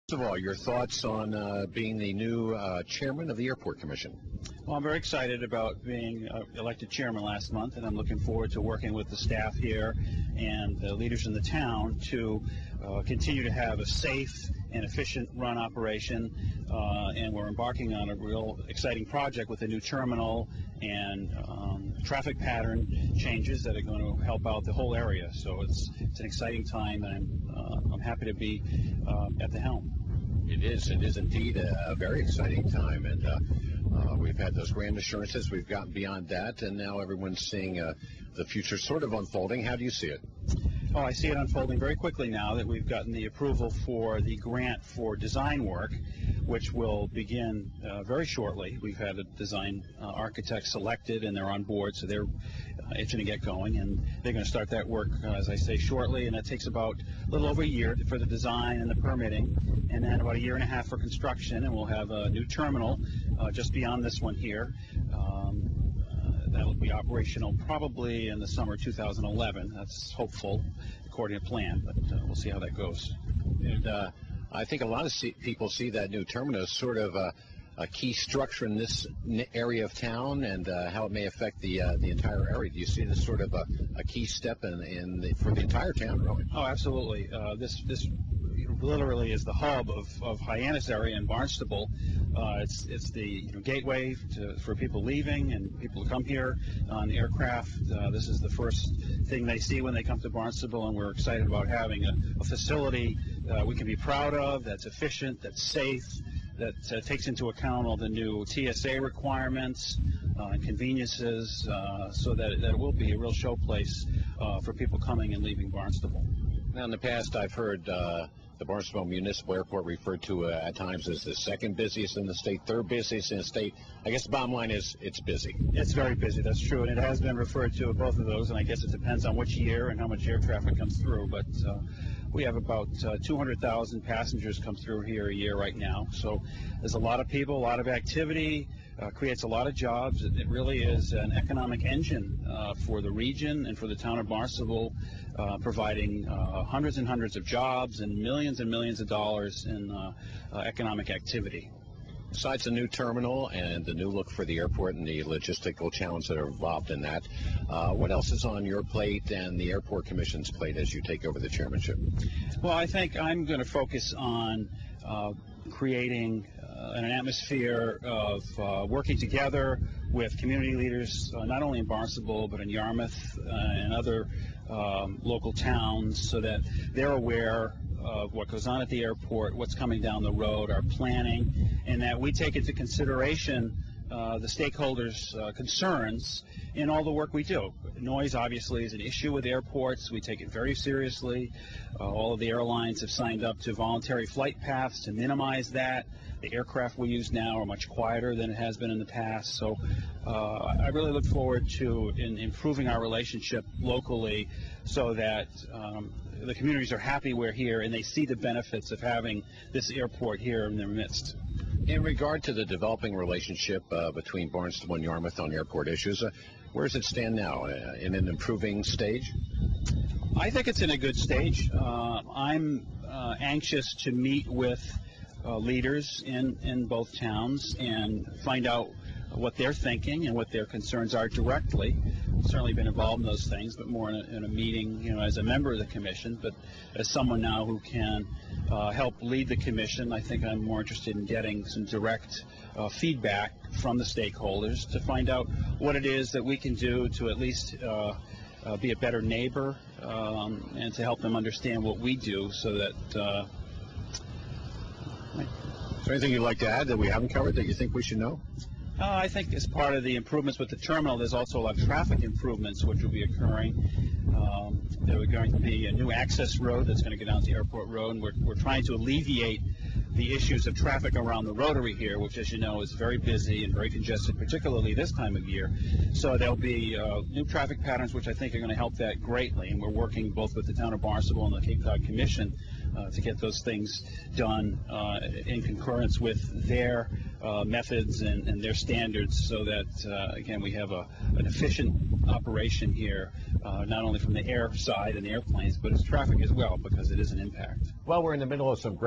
First of all, your thoughts on being the new chairman of the Airport Commission? Well, I'm very excited about being elected chairman last month, and I'm looking forward to working with the staff here and the leaders in the town to continue to have a safe and efficient run operation. And we're embarking on a real exciting project with a new terminal and traffic pattern changes that are going to help out the whole area. So it's an exciting time, and I'm happy to be at the helm. It is indeed a very exciting time, and we've had those grand assurances. We've gotten beyond that, and now everyone's seeing the future sort of unfolding. How do you see it? Oh, I see it unfolding very quickly now that we've gotten the approval for the grant for design work, which will begin very shortly. We've had a design architect selected, and they're on board, so they're itching to get going, and they're going to start that work, as I say, shortly, and it takes about a little over a year for the design and the permitting, and then about a year and a half for construction, and we'll have a new terminal just beyond this one here. That'll be operational probably in the summer 2011. That's hopeful, according to plan, but we'll see how that goes. And I think a lot of people see that new terminal as sort of a key structure in this area of town, and how it may affect the entire area. Do you see this sort of a key step for the entire town, really? Oh, absolutely. This literally is the hub of Hyannis area and Barnstable. It's the gateway for people leaving and people who come here on aircraft. This is the first thing they see when they come to Barnstable, and we're excited about having a facility we can be proud of, that's efficient, that's safe, that takes into account all the new TSA requirements and conveniences, so that it will be a real showplace for people coming and leaving Barnstable. Now, in the past, I've heard the Barnstable Municipal Airport referred to at times as the second busiest in the state, third busiest in the state. I guess the bottom line is it's busy. It's very busy, that's true, and it has been referred to both of those, and I guess it depends on which year and how much air traffic comes through, but we have about 200,000 passengers come through here a year right now, so there's a lot of people, a lot of activity, creates a lot of jobs. It really is an economic engine for the region and for the town of Barnstable, providing hundreds and hundreds of jobs and millions of dollars in economic activity. Besides the new terminal and the new look for the airport and the logistical challenges that are involved in that, what else is on your plate and the Airport Commission's plate as you take over the chairmanship? Well, I think I'm going to focus on creating an atmosphere of working together with community leaders, not only in Barnstable but in Yarmouth and other local towns, so that they're aware of what goes on at the airport, what's coming down the road, our planning, and that we take into consideration the stakeholders' concerns in all the work we do. Noise obviously is an issue with airports. We take it very seriously. All of the airlines have signed up to voluntary flight paths to minimize that. The aircraft we use now are much quieter than it has been in the past. So I really look forward to improving our relationship locally, so that the communities are happy we're here and they see the benefits of having this airport here in their midst. In regard to the developing relationship between Barnstable and Yarmouth on airport issues, where does it stand now? In an improving stage? I think it's in a good stage. I'm anxious to meet with leaders in both towns and find out what they're thinking and what their concerns are directly. I've certainly been involved in those things, but more in a meeting, as a member of the commission. But as someone now who can help lead the commission, I think I'm more interested in getting some direct feedback from the stakeholders to find out what it is that we can do to at least be a better neighbor, and to help them understand what we do, so that Is there anything you'd like to add that we haven't covered that you think we should know? I think as part of the improvements with the terminal, there's also a lot of traffic improvements which will be occurring. There are going to be a new access road that's going to go down to Airport Road, and we're trying to alleviate the issues of traffic around the Rotary here, which, as you know, is very busy and very congested, particularly this time of year. So there'll be new traffic patterns which I think are going to help that greatly, and we're working both with the town of Barnstable and the Cape Cod Commission to get those things done in concurrence with their methods and their standards, so that, again, we have an efficient operation here, not only from the air side and the airplanes, but as traffic as well, because it is an impact. Well, we're in the middle of some